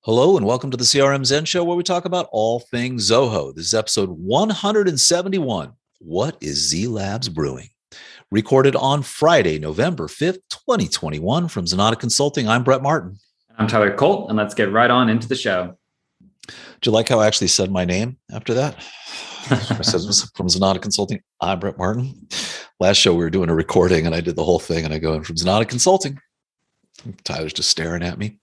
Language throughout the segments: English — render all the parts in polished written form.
Hello and welcome to the CRM Zen Show, where we talk about all things Zoho. This is episode 171. What is Z Labs Brewing? Recorded on Friday, November 5th, 2021 from Zenatta Consulting. I'm Brett Martin. I'm Tyler Colt, and let's get right on into the show. Do you like how I actually said my name after that? I said from Zenatta Consulting. I'm Brett Martin. Last show we were doing a recording and I did the whole thing and I go in from Zenatta Consulting. Tyler's just staring at me.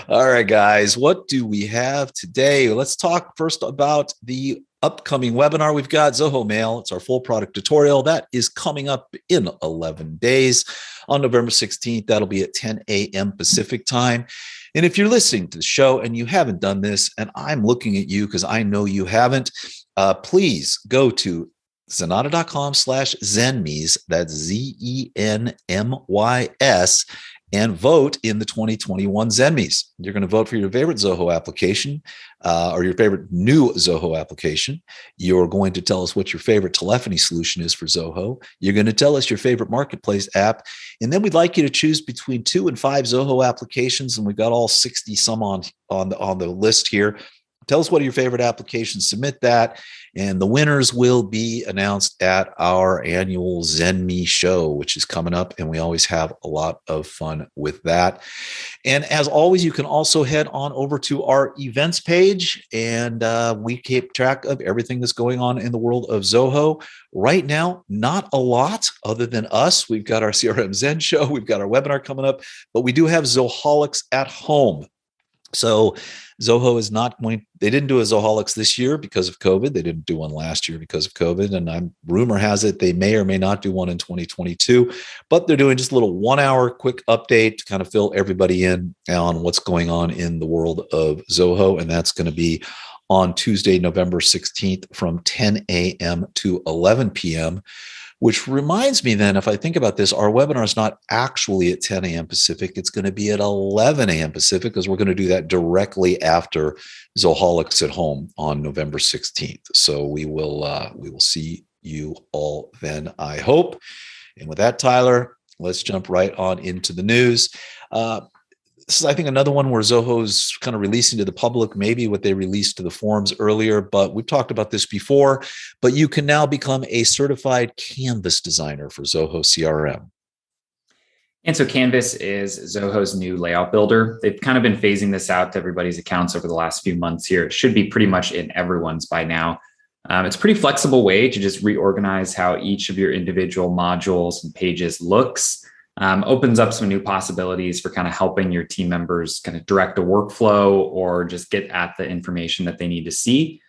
All right, guys, what do we have today? Let's talk first about the upcoming webinar. We've got Zoho Mail. It's our full product tutorial. That is coming up in 11 days on November 16th. That'll be at 10 a.m. Pacific time. And if you're listening to the show and you haven't done this, and I'm looking at you because I know you haven't, please go to zenatta.com/Zenmys, that's ZENMYS, and vote in the 2021 Zenmys. You're going to vote for your favorite Zoho application or your favorite new Zoho application. You're going to tell us what your favorite telephony solution is for Zoho. You're going to tell us your favorite marketplace app. And then we'd like you to choose between 2 and 5 Zoho applications. And we've got all 60 some on the list here. Tell us what are your favorite applications, submit that, and the winners will be announced at our annual ZenMe show, which is coming up, and we always have a lot of fun with that. And as always, you can also head on over to our events page, and we keep track of everything that's going on in the world of Zoho. Right now, not a lot other than us. We've got our CRM Zen show, we've got our webinar coming up, but we do have Zoholics at home. So Zoho is not going, they didn't do a Zoholics this year because of COVID. They didn't do one last year because of COVID. And rumor has it they may or may not do one in 2022, but they're doing just a little 1-hour quick update to kind of fill everybody in on what's going on in the world of Zoho. And that's going to be on Tuesday, November 16th from 10 a.m. to 11 p.m., which reminds me then, if I think about this, our webinar is not actually at 10 a.m. Pacific. It's going to be at 11 a.m. Pacific because we're going to do that directly after Zoholics at Home on November 16th. So we will see you all then, I hope. And with that, Tyler, let's jump right on into the news. This is, I think, another one where Zoho's kind of releasing to the public, maybe what they released to the forums earlier, but we've talked about this before, but you can now become a certified Canvas designer for Zoho CRM. And so Canvas is Zoho's new layout builder. They've kind of been phasing this out to everybody's accounts over the last few months here. It should be pretty much in everyone's by now. It's a pretty flexible way to just reorganize how each of your individual modules and pages looks. Opens up some new possibilities for kind of helping your team members kind of direct a workflow or just get at the information that they need to see.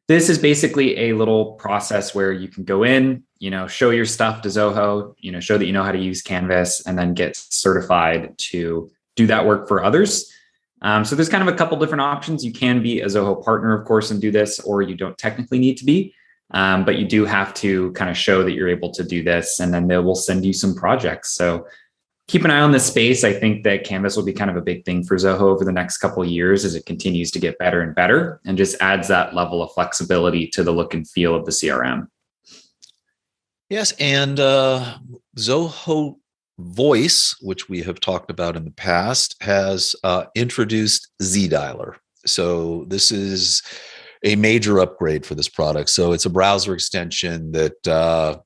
This is basically a little process where you can go in, show your stuff to Zoho, show that you know how to use Canvas, and then get certified to do that work for others. So there's kind of a couple different options. You can be a Zoho partner, of course, and do this, or you don't technically need to be. But you do have to kind of show that you're able to do this, and then they will send you some projects. So keep an eye on this space. I think that Canvas will be kind of a big thing for Zoho over the next couple of years as it continues to get better and better, and just adds that level of flexibility to the look and feel of the CRM. Yes, and Zoho Voice, which we have talked about in the past, has introduced Zdialer. So this is a major upgrade for this product. So it's a browser extension that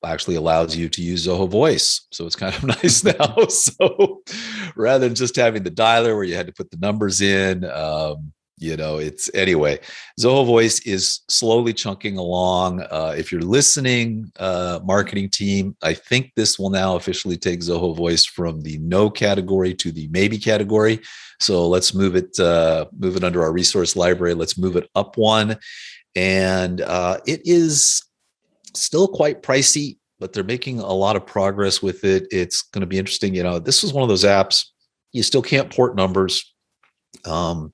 actually allows you to use Zoho Voice. So it's kind of nice now. So rather than just having the dialer where you had to put the numbers in, anyway, Zoho Voice is slowly chunking along. If you're listening, marketing team, I think this will now officially take Zoho Voice from the no category to the maybe category. So let's move it under our resource library. Let's move it up one. And it is still quite pricey, but they're making a lot of progress with it. It's going to be interesting. This was one of those apps, you still can't port numbers. When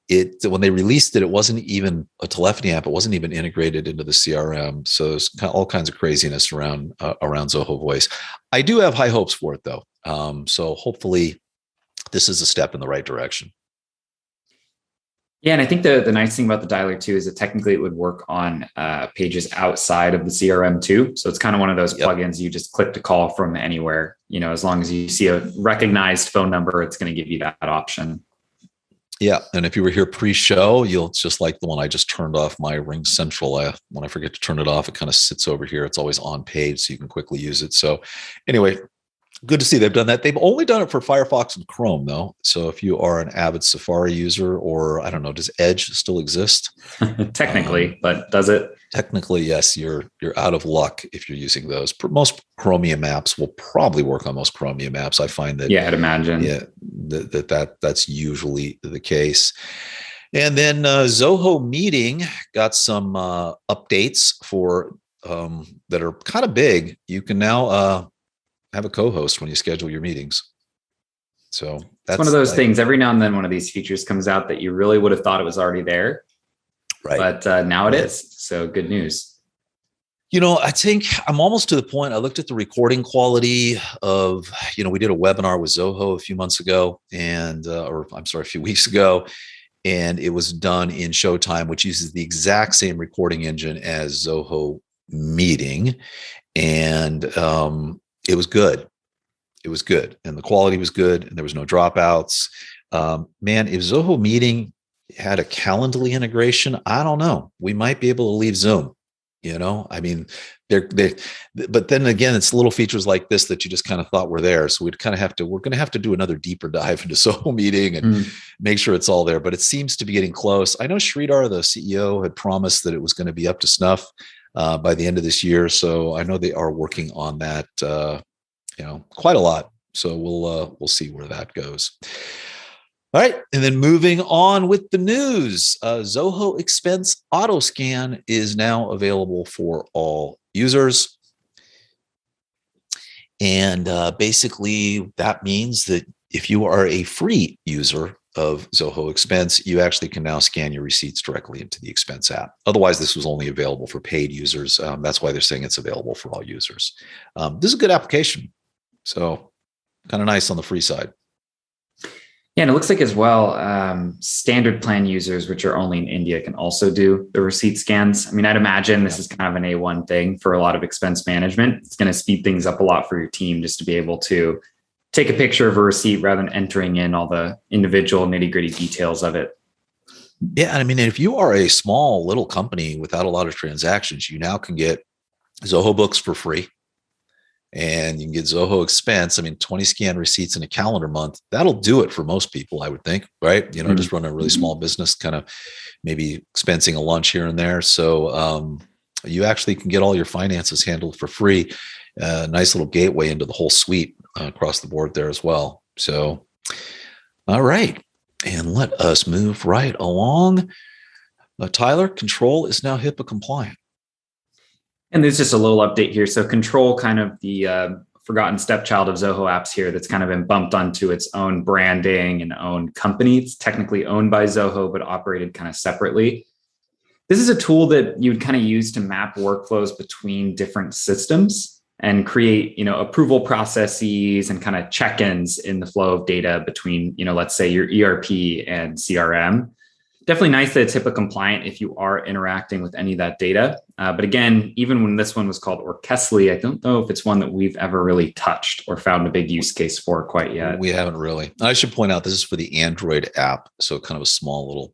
they released it, it wasn't even a telephony app. It wasn't even integrated into the CRM. So there's all kinds of craziness around Zoho Voice. I do have high hopes for it though. So hopefully this is a step in the right direction. Yeah, and I think the nice thing about the dialer too is that technically it would work on pages outside of the CRM too. So it's kind of one of those plugins you just click to call from anywhere. As long as you see a recognized phone number, it's going to give you that option. Yeah, and if you were here pre-show, you'll just like the one I just turned off my Ring Central. When I forget to turn it off, it kind of sits over here. It's always on page, so you can quickly use it. So anyway, good to see they've done that. They've only done it for Firefox and Chrome, though. So if you are an avid Safari user, or I don't know, does Edge still exist? Technically, but does it? Technically, yes. You're out of luck if you're using those. Most Chromium apps will probably work on most Chromium apps. I find that. Yeah, I'd imagine. Yeah, that's usually the case. And then Zoho Meeting got some updates for that are kind of big. You can now have a co-host when you schedule your meetings. So that's one of those things. Every now and then one of these features comes out that you really would have thought it was already there. Right. But now it is. So good news. I think I'm almost to the point. I looked at the recording quality of, we did a webinar with Zoho a few months ago a few weeks ago, and it was done in Showtime, which uses the exact same recording engine as Zoho Meeting. And it was good. It was good. And the quality was good. And there was no dropouts. Man, if Zoho Meeting had a Calendly integration, I don't know. We might be able to leave Zoom. I mean, but then again, it's little features like this that you just kind of thought were there. So we're going to have to do another deeper dive into Zoho Meeting and make sure it's all there. But it seems to be getting close. I know Sridhar, the CEO, had promised that it was going to be up to snuff by the end of this year. So I know they are working on that, quite a lot. So we'll see where that goes. All right. And then moving on with the news, Zoho Expense Autoscan is now available for all users. And basically that means that if you are a free user of Zoho Expense, you actually can now scan your receipts directly into the Expense app. Otherwise, this was only available for paid users. That's why they're saying it's available for all users. This is a good application. So kind of nice on the free side. Yeah, and it looks like as well, standard plan users, which are only in India, can also do the receipt scans. I mean, I'd imagine this is kind of an A1 thing for a lot of expense management. It's going to speed things up a lot for your team just to be able to take a picture of a receipt rather than entering in all the individual nitty-gritty details of it. Yeah, I mean, if you are a small little company without a lot of transactions, you now can get Zoho Books for free. And you can get Zoho Expense. I mean, 20 scan receipts in a calendar month, that'll do it for most people, I would think, right? Just run a really small business, kind of maybe expensing a lunch here and there. So you actually can get all your finances handled for free. Nice little gateway into the whole suite across the board there as well. So, all right. And let us move right along. Tyler, Qntrl is now HIPAA compliant. And there's just a little update here. So Qntrl, kind of the forgotten stepchild of Zoho apps here, that's kind of been bumped onto its own branding and own company. It's technically owned by Zoho, but operated kind of separately. This is a tool that you would kind of use to map workflows between different systems and create, approval processes and kind of check-ins in the flow of data between, let's say your ERP and CRM. Definitely nice that it's HIPAA compliant if you are interacting with any of that data. But again, even when this one was called Orchestly, I don't know if it's one that we've ever really touched or found a big use case for quite yet. We haven't really. I should point out this is for the Android app, so kind of a small little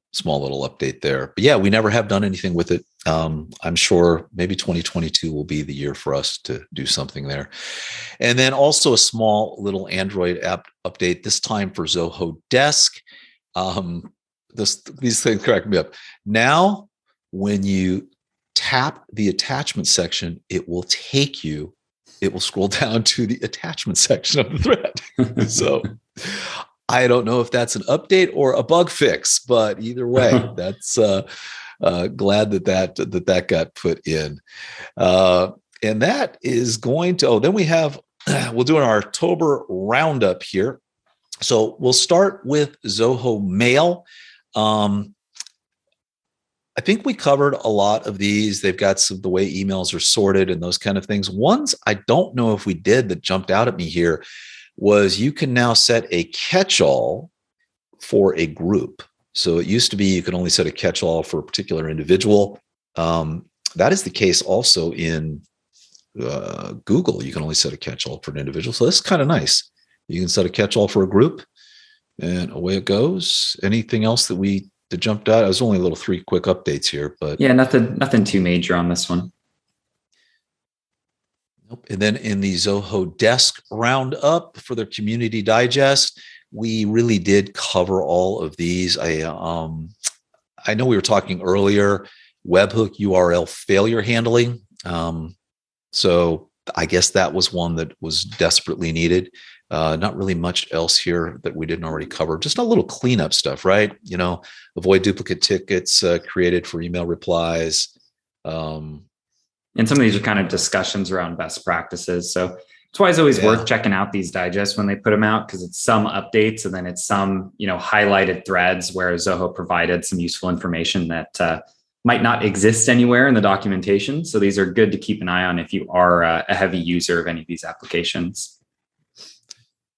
update there. But yeah, we never have done anything with it. I'm sure maybe 2022 will be the year for us to do something there. And then also a small little Android app update, this time for Zoho Desk. These things crack me up. Now, when you tap the attachment section, it will scroll down to the attachment section of the thread. So I don't know if that's an update or a bug fix, but either way, that's glad that got put in. And that is going to, then we'll do our October roundup here. So we'll start with Zoho Mail. I think we covered a lot of these. They've got the way emails are sorted and those kind of things. Ones I don't know if we did that jumped out at me here was you can now set a catch-all for a group. So it used to be you could only set a catch-all for a particular individual. That is the case also in Google. You can only set a catch-all for an individual. So that's kind of nice. You can set a catch-all for a group, and away it goes. Anything else that jumped out? It was only little 3 quick updates here, but yeah, nothing too major on this one. Nope. And then in the Zoho Desk Roundup for their Community Digest, we really did cover all of these. I know we were talking earlier, webhook URL failure handling. So I guess that was one that was desperately needed. Not really much else here that we didn't already cover. Just a little cleanup stuff, right? Avoid duplicate tickets created for email replies. And some of these are kind of discussions around best practices. So it's why it's always worth checking out these digests when they put them out, because it's some updates and then it's some, highlighted threads where Zoho provided some useful information that might not exist anywhere in the documentation. So these are good to keep an eye on if you are a heavy user of any of these applications.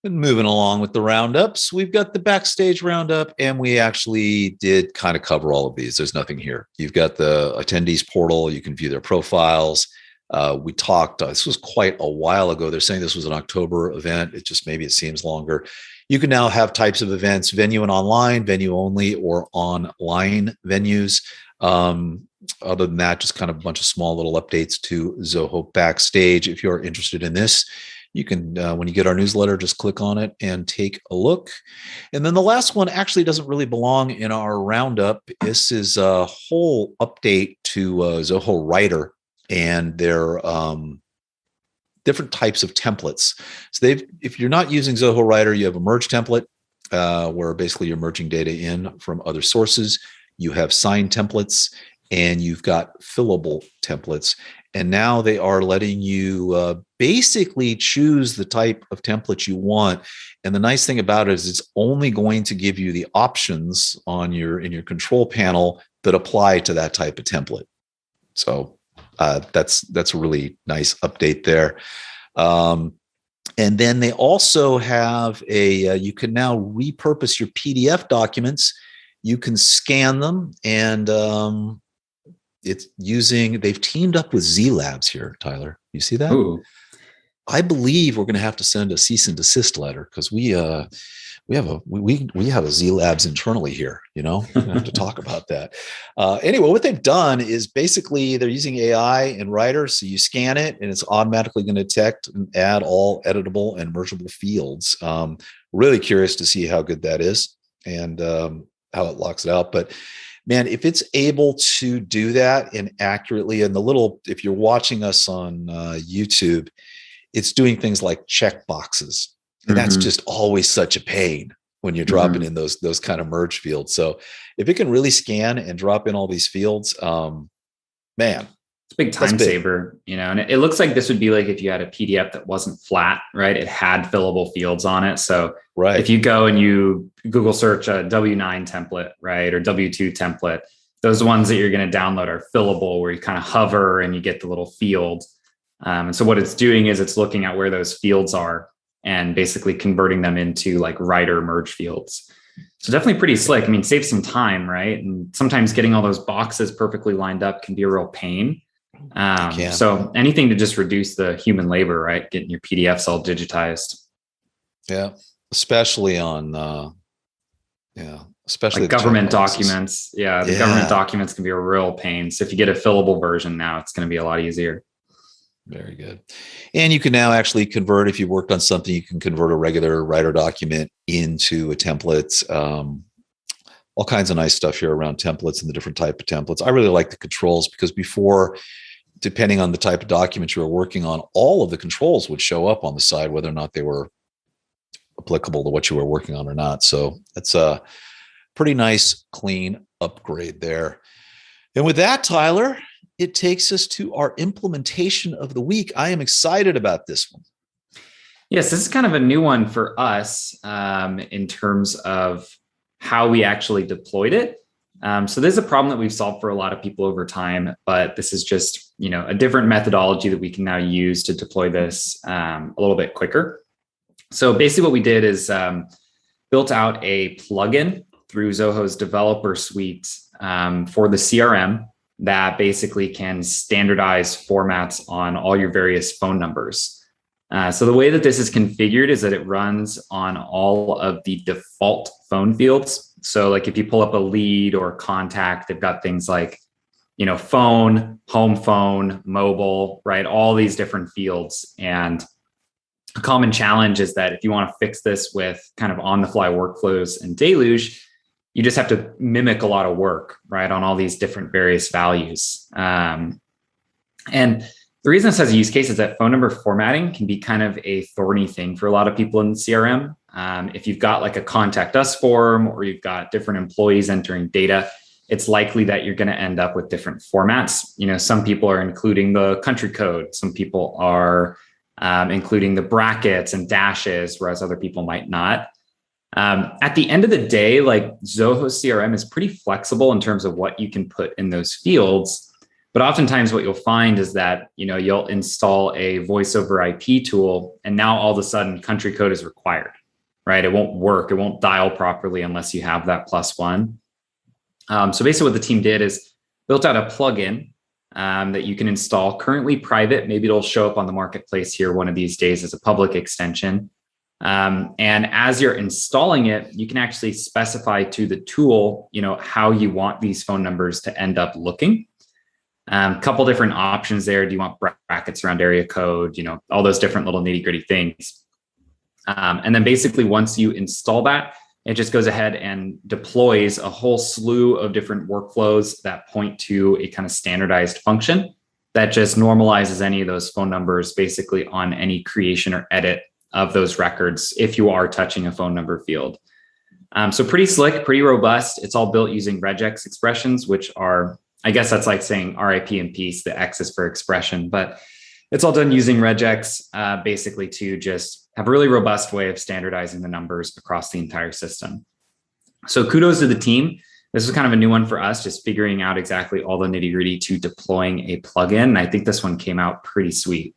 And moving along with the roundups, we've got the Backstage roundup, and we actually did kind of cover all of these. There's nothing here. You've got the attendees portal. You can view their profiles. We talked, this was quite a while ago. They're saying this was an October event. Maybe it seems longer. You can now have types of events, venue and online, venue only, or online venues. Other than that, just kind of a bunch of small little updates to Zoho Backstage. If you're interested in this, you can, when you get our newsletter, just click on it and take a look. And then the last one actually doesn't really belong in our roundup. This is a whole update to Zoho Writer and their different types of templates. So if you're not using Zoho Writer, you have a merge template where basically you're merging data in from other sources. You have sign templates, and you've got fillable templates. And now they are letting you basically choose the type of template you want. And the nice thing about it is it's only going to give you the options in your control panel that apply to that type of template. So that's a really nice update there. And then they also have you can now repurpose your PDF documents. You can scan them, and they've teamed up with Z Labs here, Tyler. You see that? Ooh. I believe we're going to have to send a cease and desist letter, because we have a Z Labs internally here. We have to talk about that. Anyway, what they've done is basically they're using AI and Writer. So you scan it, and it's automatically going to detect and add all editable and mergeable fields. Really curious to see how good that is and how it locks it out. But man, if it's able to do that and accurately, and if you're watching us on YouTube, it's doing things like check boxes. And that's just always such a pain when you're dropping in those kind of merge fields. So if it can really scan and drop in all these fields, man. It's a big time saver, and it looks like this would be like if you had a PDF that wasn't flat, right? It had fillable fields on it. So if you go and you Google search a W9 template, right, or W2 template, those ones that you're going to download are fillable, where you kind of hover and you get the little field. And so what it's doing is it's looking at where those fields are and basically converting them into like Writer merge fields. So definitely pretty slick. I mean, save some time, right? And sometimes getting all those boxes perfectly lined up can be a real pain. So anything to just reduce the human labor, right? Getting your PDFs all digitized. Yeah. Especially on, especially like government documents. Yeah. The government documents can be a real pain. So if you get a fillable version now, it's going to be a lot easier. Very good. And you can now actually convert, if you've worked on something, you can convert a regular Writer document into a template. All kinds of nice stuff here around templates and the different type of templates. I really like the controls, because before, depending on the type of document you were working on, all of the controls would show up on the side, whether or not they were applicable to what you were working on or not. So it's a pretty nice, clean upgrade there. And with that, Tyler, it takes us to our implementation of the week. I am excited about this one. Yes, this is kind of a new one for us in terms of how we actually deployed it. So there's a problem that we've solved for a lot of people over time, but this is just, a different methodology that we can now use to deploy this a little bit quicker. So basically what we did is built out a plugin through Zoho's developer suite for the CRM that basically can standardize formats on all your various phone numbers. So the way that this is configured is that it runs on all of the default phone fields. So like if you pull up a lead or contact, they've got things like, phone, home phone, mobile, right? All these different fields. And a common challenge is that if you want to fix this with kind of on the fly workflows and Deluge, you just have to mimic a lot of work, right? On all these different various values. And the reason this has a use case is that phone number formatting can be kind of a thorny thing for a lot of people in the CRM. If you've got like a contact us form or you've got different employees entering data, it's likely that you're going to end up with different formats. Some people are including the country code. Some people are including the brackets and dashes, whereas other people might not. At the end of the day, like Zoho CRM is pretty flexible in terms of what you can put in those fields. But oftentimes what you'll find is that, you'll install a voice over IP tool and now all of a sudden country code is required, right? It won't work. It won't dial properly unless you have that +1. So basically what the team did is built out a plugin that you can install, currently private. Maybe it'll show up on the marketplace here one of these days as a public extension. And as you're installing it, you can actually specify to the tool, how you want these phone numbers to end up looking. A couple different options there. Do you want brackets around area code? All those different little nitty gritty things. And then basically once you install that, it just goes ahead and deploys a whole slew of different workflows that point to a kind of standardized function that just normalizes any of those phone numbers basically on any creation or edit of those records if you are touching a phone number field. So pretty slick, pretty robust. It's all built using regex expressions, which are, I guess that's like saying RIP in peace, the X is for expression, but it's all done using regex basically to just have a really robust way of standardizing the numbers across the entire system. So kudos to the team. This is kind of a new one for us, just figuring out exactly all the nitty gritty to deploying a plugin. And I think this one came out pretty sweet.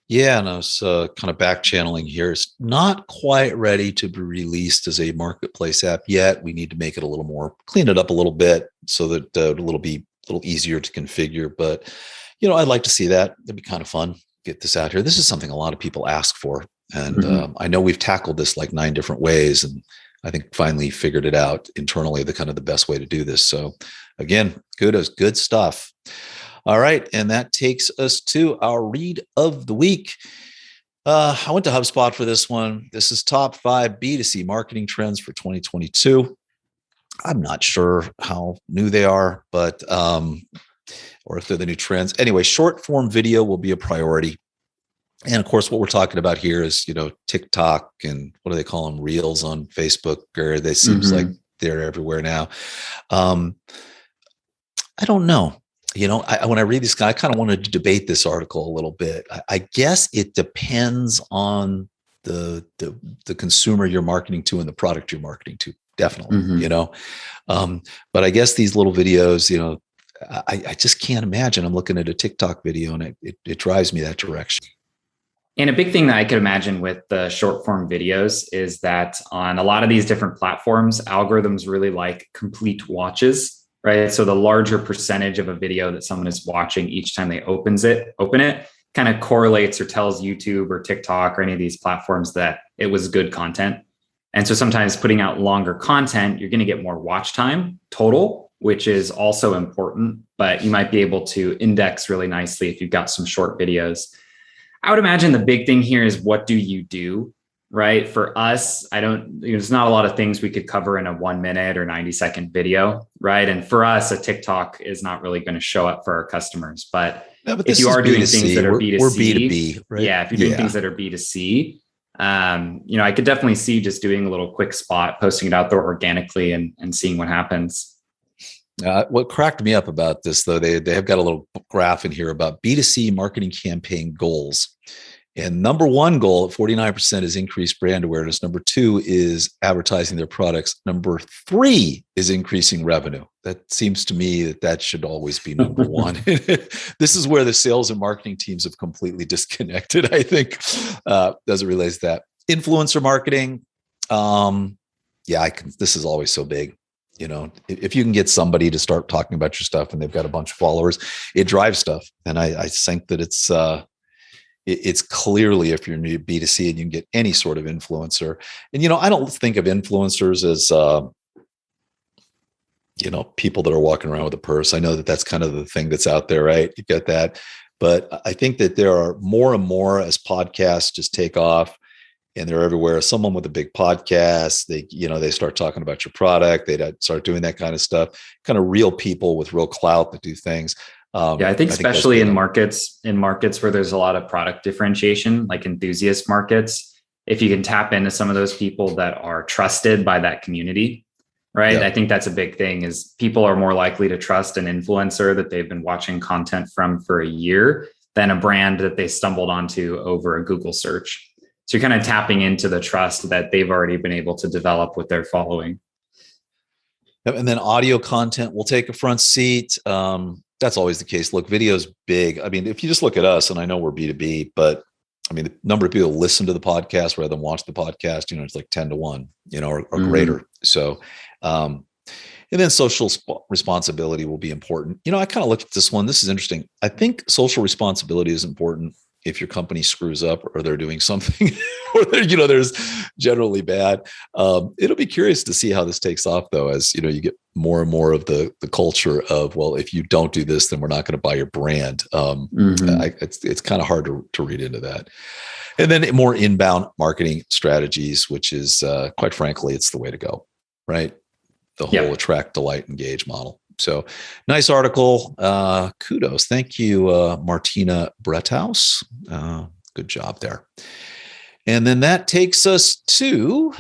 Yeah, and I was kind of back channeling here. It's not quite ready to be released as a marketplace app yet. We need to make it a little more, clean it up a little bit so that it'll be a little easier to configure. But, I'd like to see that. It'd be kind of fun. Get this out here. This is something a lot of people ask for. And I know we've tackled this like 9 different ways. And I think finally figured it out internally, the best way to do this. So again, kudos, good stuff. All right. And that takes us to our read of the week. I went to HubSpot for this one. This is top 5 B2C marketing trends for 2022. I'm not sure how new they are, but, or if they're the new trends. Anyway, short form video will be a priority. And of course, what we're talking about here is, TikTok and what do they call them? Reels on Facebook, or they seems like they're everywhere now. I don't know. When I read this guy, I kind of wanted to debate this article a little bit. I guess it depends on the consumer you're marketing to and the product you're marketing to. Definitely, but I guess these little videos, I just can't imagine. I'm looking at a TikTok video and it drives me that direction. And a big thing that I could imagine with the short form videos is that on a lot of these different platforms, algorithms really like complete watches, right? So the larger percentage of a video that someone is watching each time they open it kind of correlates or tells YouTube or TikTok or any of these platforms that it was good content. And so sometimes putting out longer content, you're going to get more watch time total, which is also important, but you might be able to index really nicely if you've got some short videos. I would imagine the big thing here is what do you do, right? For us, there's not a lot of things we could cover in a 1 minute or 90-second video, right? And for us, a TikTok is not really going to show up for our customers. But if you are doing things that are B2C, we're B2B, right? Yeah, if you're doing things that are B2C, I could definitely see just doing a little quick spot, posting it out there organically and seeing what happens. What cracked me up about this, though, they have got a little graph in here about B2C marketing campaign goals. And number 1 goal at 49% is increased brand awareness. Number 2 is advertising their products. Number 3 is increasing revenue. That seems to me that should always be number 1. This is where the sales and marketing teams have completely disconnected, I think, as it relates to that. Influencer marketing. yeah, this is always so big. If you can get somebody to start talking about your stuff and they've got a bunch of followers, it drives stuff. And I think that it's clearly, if you're new B2C and you can get any sort of influencer, and, I don't think of influencers as, people that are walking around with a purse. I know that that's kind of the thing that's out there, right? You get that. But I think that there are more and more as podcasts just take off and they're everywhere. Someone with a big podcast, they start talking about your product. They start doing that kind of stuff, kind of real people with real clout that do things. I think especially in markets where there's a lot of product differentiation, like enthusiast markets, if you can tap into some of those people that are trusted by that community, right? Yeah. I think that's a big thing is people are more likely to trust an influencer that they've been watching content from for a year than a brand that they stumbled onto over a Google search. So you're kind of tapping into the trust that they've already been able to develop with their following. And then audio content will take a front seat. That's always the case. Look, video's big. I mean, if you just look at us, and I know we're B2B, but I mean, the number of people listen to the podcast rather than watch the podcast, it's like 10 to 1, or greater. So, and then social responsibility will be important. I kind of looked at this one. This is interesting. I think social responsibility is important if your company screws up or they're doing something or there's generally bad. It'll be curious to see how this takes off, though, as you get more and more of the culture of, well, if you don't do this, then we're not going to buy your brand. It's kind of hard to read into that. And then more inbound marketing strategies, which is quite frankly, it's the way to go, right? The whole attract, delight, engage model. So nice article. Kudos. Thank you, Martina Bretous. Good job there. And then that takes us to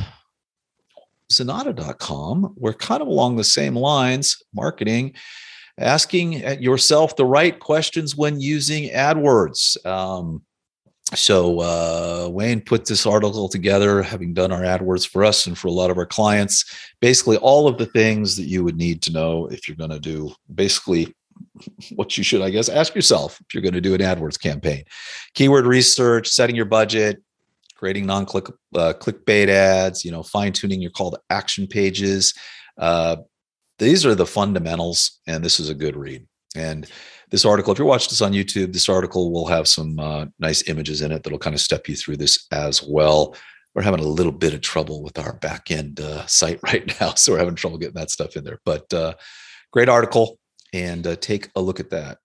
Zenatta.com. We're kind of along the same lines, marketing, asking yourself the right questions when using AdWords. So Wayne put this article together, having done our AdWords for us and for a lot of our clients, basically all of the things that you would need to know if you're going to do basically what you should, I guess, ask yourself if you're going to do an AdWords campaign. Keyword research, setting your budget, creating clickbait ads, fine-tuning your call to action pages. These are the fundamentals, and this is a good read. And this article, if you're watching this on YouTube, this article will have some nice images in it that'll kind of step you through this as well. We're having a little bit of trouble with our back end site right now, so we're having trouble getting that stuff in there. But great article, and take a look at that.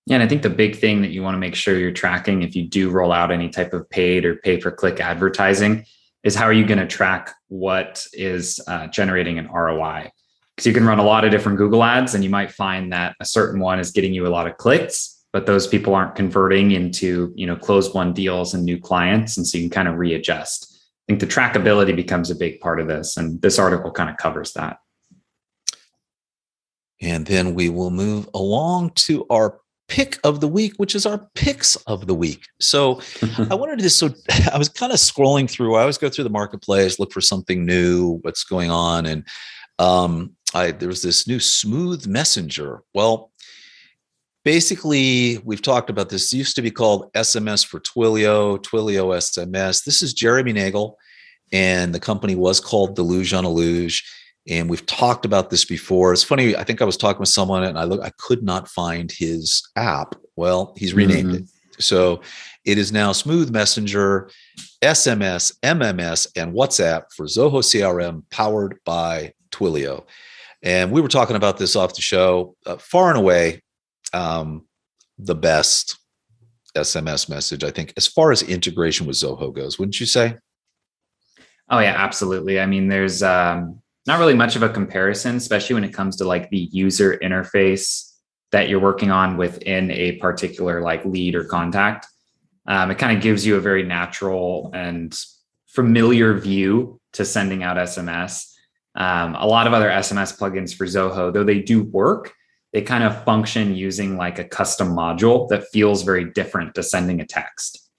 Yeah, and I think the big thing that you want to make sure you're tracking if you do roll out any type of paid or pay-per-click advertising is how are you going to track what is generating an ROI? Because you can run a lot of different Google ads and you might find that a certain one is getting you a lot of clicks, but those people aren't converting into, closed won deals and new clients. And so you can kind of readjust. I think the trackability becomes a big part of this. And this article kind of covers that. And then we will move along to our pick of the week, which is our picks of the week. So I wanted to so I was kind of scrolling through. I always go through the marketplace, look for something new, what's going on. And there was this new Smooth Messenger. Well, basically, we've talked about this. It used to be called SMS for Twilio SMS. This is Jeremy Nagel, and the company was called Deluge on a Luge. And we've talked about this before. It's funny. I think I was talking with someone and I could not find his app. Well, he's renamed it. So it is now Smooth Messenger, SMS, MMS, and WhatsApp for Zoho CRM powered by Twilio. And we were talking about this off the show. Far and away, the best SMS message, I think, as far as integration with Zoho goes. Wouldn't you say? Oh, yeah, absolutely. I mean, there's not really much of a comparison, especially when it comes to like the user interface that you're working on within a particular like lead or contact. It kind of gives you a very natural and familiar view to sending out SMS. A lot of other SMS plugins for Zoho, though they do work, they kind of function using like a custom module that feels very different to sending a text.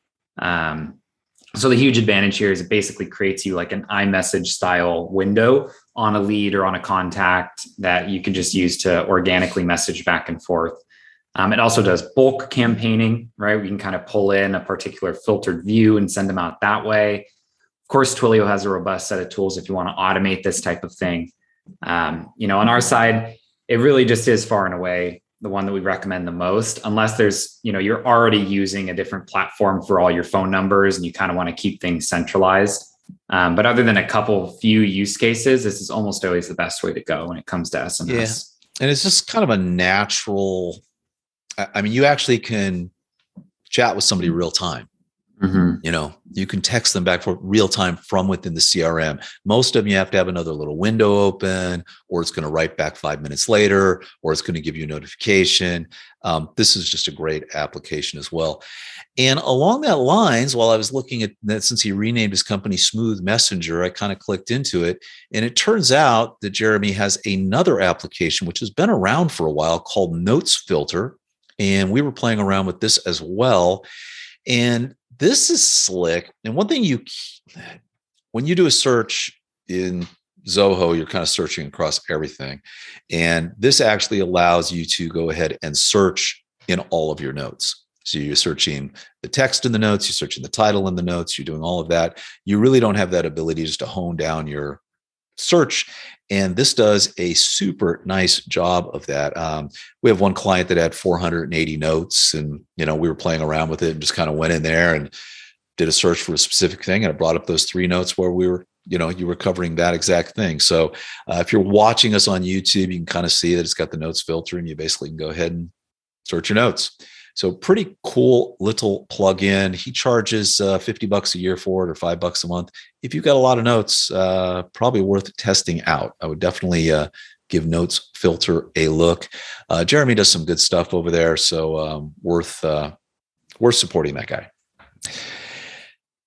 So the huge advantage here is it basically creates you like an iMessage style window on a lead or on a contact that you can just use to organically message back and forth. It also does bulk campaigning, right? We can kind of pull in a particular filtered view and send them out that way. Of course, Twilio has a robust set of tools if you want to automate this type of thing. On our side, it really just is far and away the one that we recommend the most, unless there's, you're already using a different platform for all your phone numbers and you kind of want to keep things centralized. But other than a few use cases, this is almost always the best way to go when it comes to SMS. Yeah. And it's just kind of a natural, you actually can chat with somebody real time. Mm-hmm. You can text them back for real time from within the CRM. Most of them, you have to have another little window open, or it's going to write back 5 minutes later, or it's going to give you a notification. This is just a great application as well. And along that lines, while I was looking at that, since he renamed his company Smooth Messenger, I kind of clicked into it. And it turns out that Jeremy has another application, which has been around for a while, called Notes Filter. And we were playing around with this as well. And this is slick. And one thing when you do a search in Zoho, you're kind of searching across everything. And this actually allows you to go ahead and search in all of your notes. So you're searching the text in the notes, you're searching the title in the notes, you're doing all of that. You really don't have that ability just to hone down your search. And this does a super nice job of that. We have one client that had 480 notes, and we were playing around with it and just kind of went in there and did a search for a specific thing, and it brought up those 3 notes where we were, you were covering that exact thing. So if you're watching us on YouTube, you can kind of see that it's got the notes filter, and you basically can go ahead and search your notes. So pretty cool little plugin. He charges $50 a year for it, or $5 a month. If you've got a lot of notes, probably worth testing out. I would definitely give Notes Filter a look. Jeremy does some good stuff over there, so worth supporting that guy.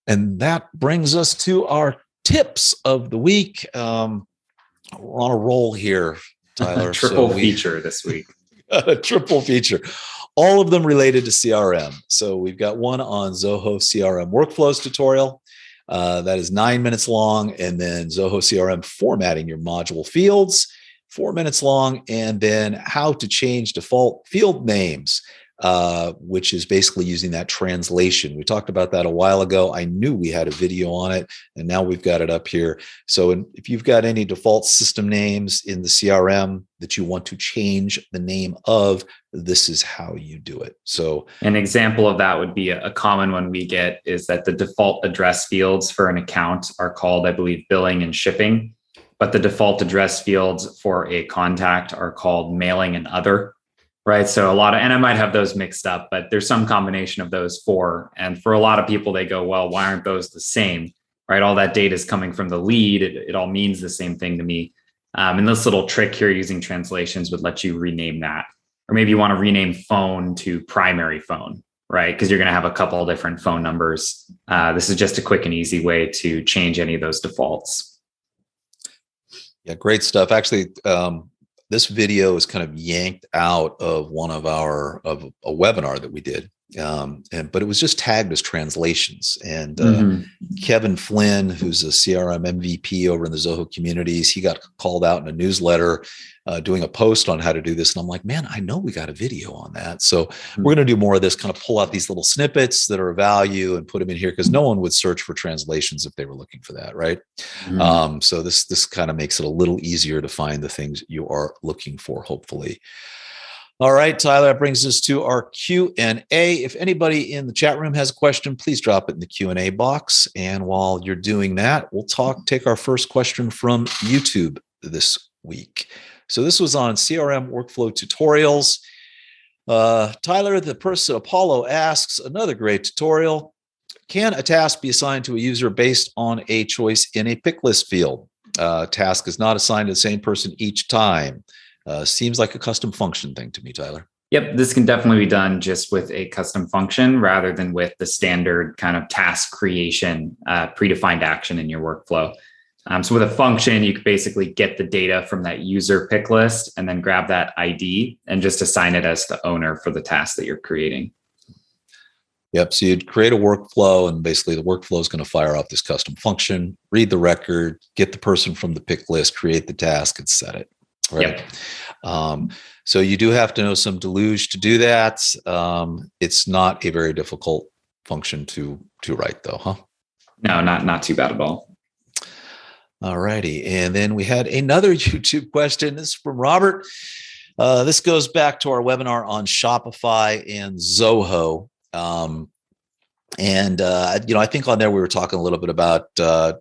And that brings us to our tips of the week. We're on a roll here, Tyler. Triple feature this week. A triple feature. All of them related to CRM. So we've got one on Zoho CRM Workflows tutorial. That is 9 minutes long. And then Zoho CRM formatting your module fields, 4 minutes long. And then how to change default field names, which is basically using that translation. We talked about that a while ago. I knew we had a video on it, and now we've got it up here. So if you've got any default system names in the CRM that you want to change the name of, this is how you do it. So an example of that would be a common one we get is that the default address fields for an account are called, I believe, billing and shipping, but the default address fields for a contact are called mailing and other. Right. So and I might have those mixed up, but there's some combination of those 4. And for a lot of people, they go, well, why aren't those the same? Right. All that data is coming from the lead. It all means the same thing to me. And this little trick here using translations would let you rename that. Or maybe you want to rename phone to primary phone, right? Because you're going to have a couple of different phone numbers. This is just a quick and easy way to change any of those defaults. Yeah, great stuff. Actually, this video is kind of yanked out of of a webinar that we did. But it was just tagged as translations. And Kevin Flynn, who's a CRM MVP over in the Zoho communities, he got called out in a newsletter doing a post on how to do this. And I'm like, man, I know we got a video on that. So we're going to do more of this, kind of pull out these little snippets that are of value and put them in here, because no one would search for translations if they were looking for that, right? So this kind of makes it a little easier to find the things you are looking for, hopefully. All right, Tyler, that brings us to our Q&A. If anybody in the chat room has a question, please drop it in the Q&A box. And while you're doing that, we'll take our first question from YouTube this week. So this was on CRM workflow tutorials. Tyler, the person Apollo asks, another great tutorial. Can a task be assigned to a user based on a choice in a pick list field? Task is not assigned to the same person each time. Seems like a custom function thing to me, Tyler. Yep, this can definitely be done just with a custom function rather than with the standard kind of task creation, predefined action in your workflow. So with a function, you could basically get the data from that user pick list and then grab that ID and just assign it as the owner for the task that you're creating. Yep. So you'd create a workflow, and basically the workflow is going to fire off this custom function, read the record, get the person from the pick list, create the task, and set it. Right. Yep. So you do have to know some Deluge to do that. It's not a very difficult function to write, though, huh? No, not too bad at all. All righty. And then we had another YouTube question. This is from Robert. This goes back to our webinar on Shopify and Zoho. I think on there we were talking a little bit about, I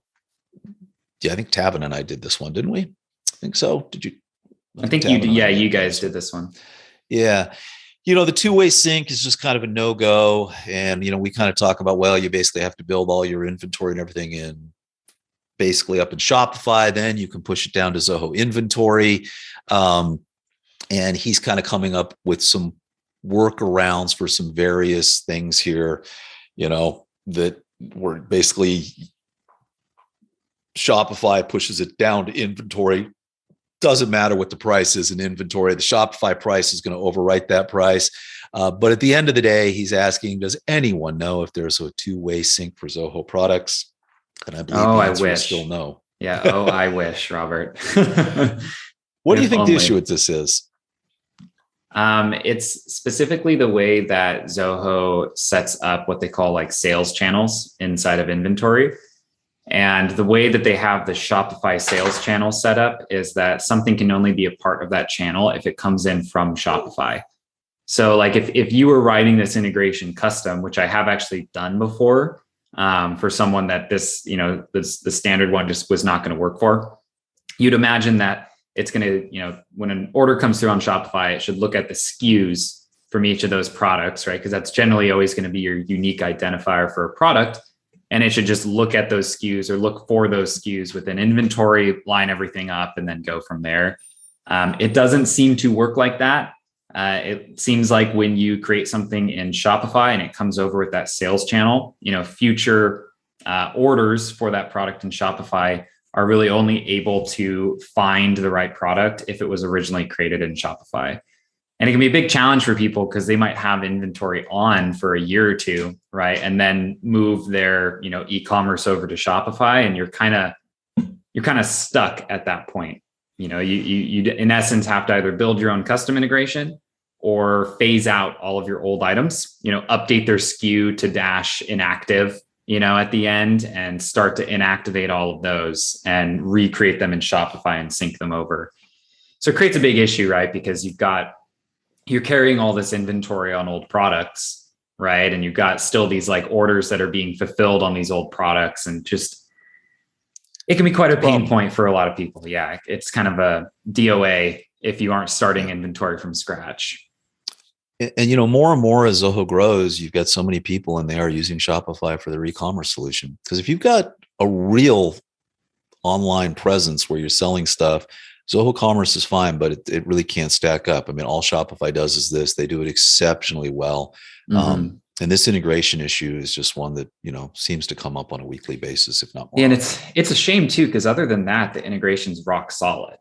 think Tavin and I did this one, didn't we? I think so. Did you? I think you did. Yeah, you guys did this one. Yeah. The two-way sync is just kind of a no-go. And, we kind of talk about, well, you basically have to build all your inventory and everything in basically up in Shopify. Then you can push it down to Zoho inventory. And he's kind of coming up with some workarounds for some various things here, that were basically Shopify pushes it down to inventory. Doesn't matter what the price is in inventory. The Shopify price is going to overwrite that price. But at the end of the day, he's asking, does anyone know if there's a two-way sync for Zoho products? And I believe the answer is still no. Yeah. Oh, I wish, Robert. What do you think the issue with this is? It's specifically the way that Zoho sets up what they call like sales channels inside of inventory. And the way that they have the Shopify sales channel set up is that something can only be a part of that channel if it comes in from Shopify. So like if you were writing this integration custom, which I have actually done before, for someone that the standard one just was not going to work for, you'd imagine that it's going to, when an order comes through on Shopify, it should look at the SKUs from each of those products, right? Because that's generally always going to be your unique identifier for a product. And it should just look at those SKUs or look for those SKUs within inventory, line everything up, and then go from there. It doesn't seem to work like that. It seems like when you create something in Shopify and it comes over with that sales channel, future orders for that product in Shopify are really only able to find the right product if it was originally created in Shopify. And it can be a big challenge for people because they might have inventory on for a year or two, right? And then move their, e-commerce over to Shopify, and you're kind of stuck at that point. You in essence have to either build your own custom integration or phase out all of your old items, update their SKU to dash inactive, at the end, and start to inactivate all of those and recreate them in Shopify and sync them over. So it creates a big issue, right? Because you're carrying all this inventory on old products, right? And you've got still these like orders that are being fulfilled on these old products, and just, it can be quite a pain point for a lot of people. Yeah. It's kind of a DOA if you aren't starting inventory from scratch. And, more and more as Zoho grows, you've got so many people and they are using Shopify for their e-commerce solution. Because if you've got a real online presence where you're selling stuff, Zoho Commerce is fine, but it really can't stack up. I mean, all Shopify does is this. They do it exceptionally well. Mm-hmm. And this integration issue is just one that, seems to come up on a weekly basis, if not more. And it's a shame too, because other than that, the integration's rock solid.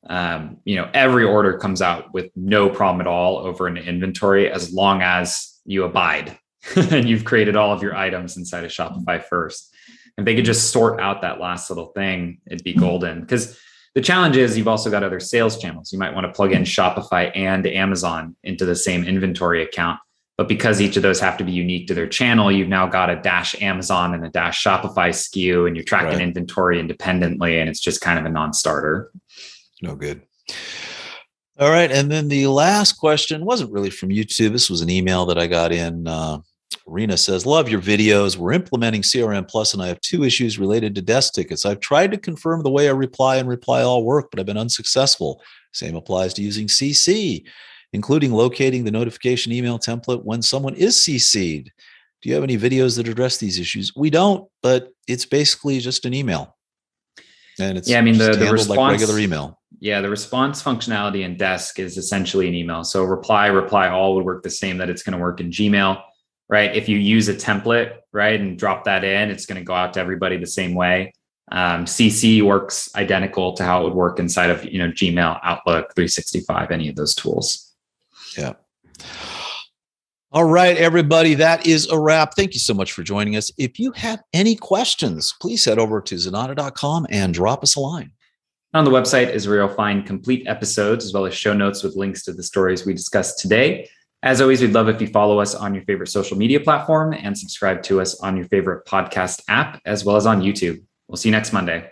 Every order comes out with no problem at all over an inventory, as long as you abide and you've created all of your items inside of Shopify first. If they could just sort out that last little thing, it'd be golden. Because the challenge is you've also got other sales channels. You might want to plug in Shopify and Amazon into the same inventory account. But because each of those have to be unique to their channel, you've now got a dash Amazon and a dash Shopify SKU, and you're tracking inventory independently, and it's just kind of a non-starter. No good. All right. And then the last question wasn't really from YouTube. This was an email that I got in. Rena says, love your videos. We're implementing CRM Plus, and I have 2 issues related to desk tickets. I've tried to confirm the way I reply and reply all work, but I've been unsuccessful. Same applies to using CC, including locating the notification email template when someone is CC'd. Do you have any videos that address these issues? We don't, but it's basically just an email. And it's the response, like regular email. Yeah, the response functionality in Desk is essentially an email. So reply all would work the same that it's going to work in Gmail, right? If you use a template, right, and drop that in, it's going to go out to everybody the same way. CC works identical to how it would work inside of Gmail, Outlook, 365, any of those tools. Yeah. All right, everybody, that is a wrap. Thank you so much for joining us. If you have any questions, please head over to Zenatta.com and drop us a line. On the website is where you'll find complete episodes as well as show notes with links to the stories we discussed today. As always, we'd love if you follow us on your favorite social media platform and subscribe to us on your favorite podcast app, as well as on YouTube. We'll see you next Monday.